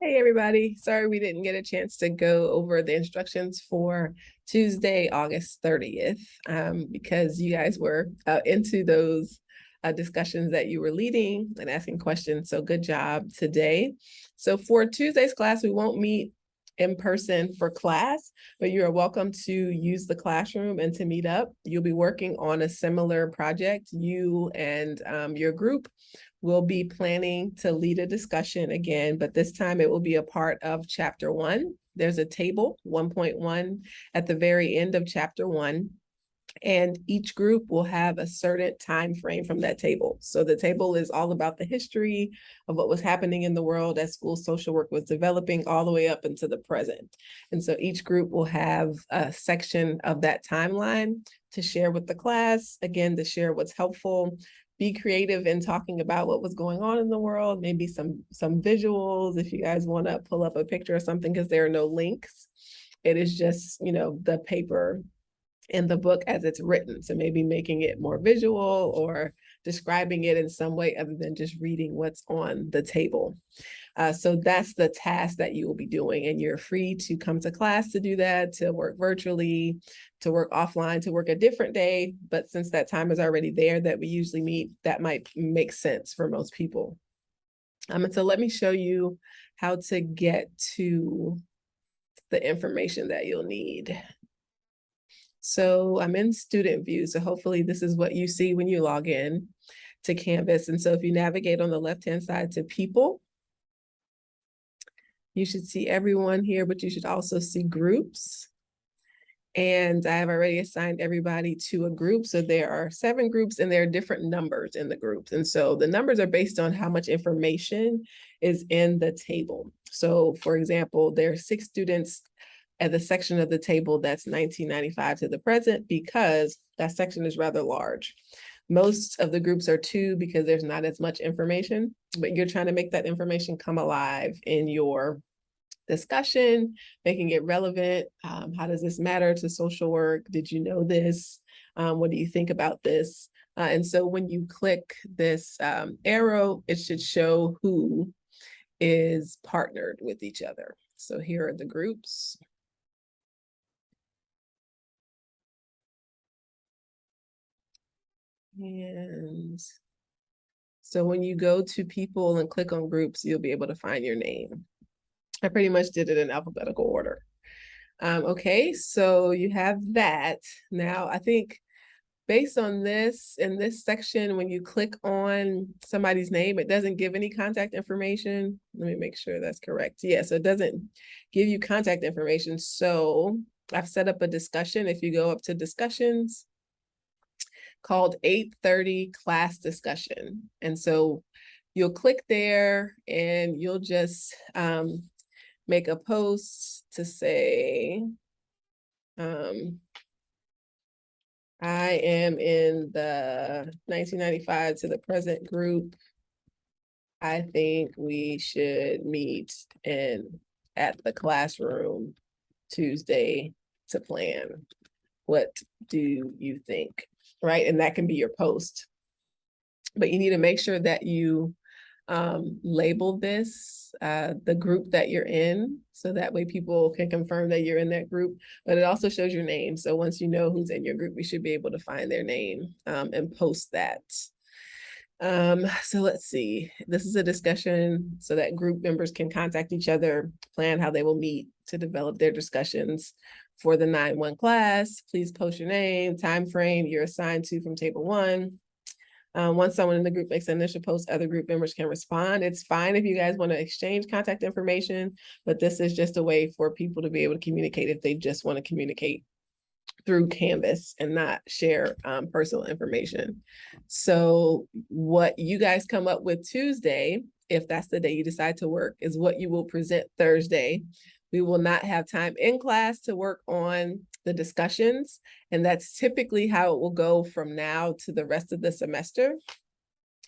Hey everybody, sorry we didn't get a chance to go over the instructions for Tuesday, August 30th, because you guys were into those discussions that you were leading and asking questions. So good job today. So for Tuesday's class, we won't meet in person for class, but you are welcome to use the classroom and to meet up. You'll be working on a similar project, you and your group. We'll be planning to lead a discussion again, but this time it will be a part of chapter 1. There's a table 1.1 at the very end of chapter 1. And each group will have a certain time frame from that table. So the table is all about the history of what was happening in the world as school social work was developing all the way up into the present. And so each group will have a section of that timeline to share with the class, again, to share what's helpful. Be creative in talking about what was going on in the world, maybe some visuals if you guys want to pull up a picture or something, because there are no links. It is just, the paper in the book as it's written. So maybe making it more visual or describing it in some way other than just reading what's on the table. So that's the task that you will be doing. And you're free to come to class to do that, to work virtually, to work offline, to work a different day. But since that time is already there that we usually meet, that might make sense for most people. And so let me show you how to get to the information that you'll need. So I'm in student view. So hopefully this is what you see when you log in to Canvas. And so if you navigate on the left-hand side to people, you should see everyone here, but you should also see groups. And I have already assigned everybody to a group. So there are 7 groups and there are different numbers in the groups. And so the numbers are based on how much information is in the table. So for example, there are 6 students at the section of the table that's 1995 to the present, because that section is rather large. Most of the groups are 2 because there's not as much information, but you're trying to make that information come alive in your discussion, making it relevant. How does this matter to social work? Did you know this? What do you think about this? And so when you click this arrow, it should show who is partnered with each other. So here are the groups. And so when you go to people and click on groups, you'll be able to find your name. I pretty much did it in alphabetical order. Okay, so you have that. Now, I think based on this, in this section, when you click on somebody's name, it doesn't give any contact information. Let me make sure that's correct. Yeah, so it doesn't give you contact information. So I've set up a discussion. If you go up to discussions, called 8:30 class discussion. And so you'll click there and you'll just make a post to say, I am in the 1995 to the present group. I think we should meet at the classroom Tuesday to plan. What do you think? Right? And that can be your post. But you need to make sure that you label this, the group that you're in, so that way people can confirm that you're in that group, but it also shows your name. So once you know who's in your group, you should be able to find their name and post that. So let's see, this is a discussion so that group members can contact each other, plan how they will meet to develop their discussions for the 9-1 class. Please post your name, time frame you're assigned to from table 1. Once someone in the group makes an initial post, other group members can respond. It's fine if you guys want to exchange contact information, but this is just a way for people to be able to communicate if they just want to communicate through Canvas and not share personal information. So what you guys come up with Tuesday, if that's the day you decide to work, is what you will present Thursday. We will not have time in class to work on the discussions, and that's typically how it will go from now to the rest of the semester,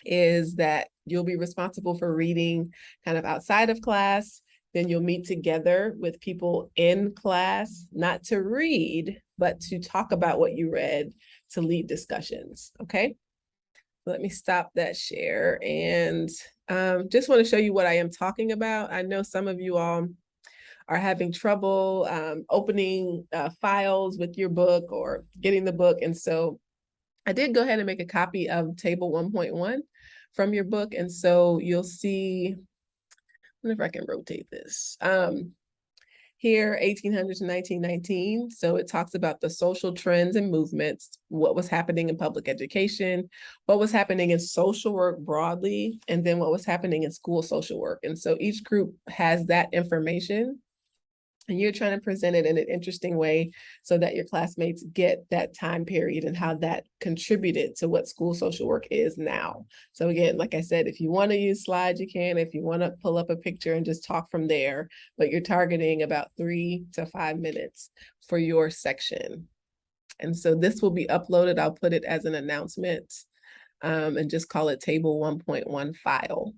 is that you'll be responsible for reading kind of outside of class. Then you'll meet together with people in class, not to read, but to talk about what you read, to lead discussions, okay? Let me stop that share and Just want to show you what I am talking about. I know some of you all are having trouble opening files with your book or getting the book. And so I did go ahead and make a copy of table 1.1 from your book. And so you'll see, I wonder if I can rotate this. Here, 1800 to 1919. So it talks about the social trends and movements, what was happening in public education, what was happening in social work broadly, and then what was happening in school social work. And so each group has that information. And you're trying to present it in an interesting way so that your classmates get that time period and how that contributed to what school social work is now. So again, like I said, if you want to use slides, you can. If you want to pull up a picture and just talk from there, but you're targeting about 3 to 5 minutes for your section. And so this will be uploaded. I'll put it as an announcement and just call it table 1.1 file.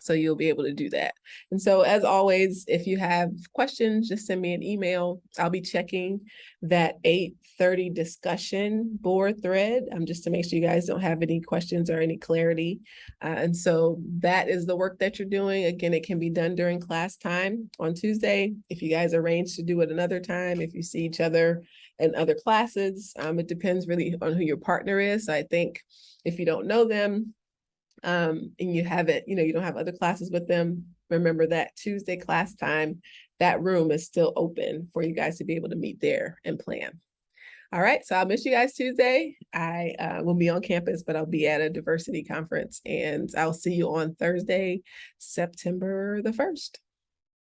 So you'll be able to do that. And so as always, if you have questions, just send me an email. I'll be checking that 8:30 discussion board thread just to make sure you guys don't have any questions or any clarity. And so that is the work that you're doing. Again, it can be done during class time on Tuesday. If you guys arrange to do it another time, if you see each other in other classes, it depends really on who your partner is. I think if you don't know them, and you haven't, you don't have other classes with them, remember that Tuesday class time, that room is still open for you guys to be able to meet there and plan. All right, so I'll miss you guys Tuesday. I will be on campus, but I'll be at a diversity conference, and I'll see you on Thursday, September the 1st.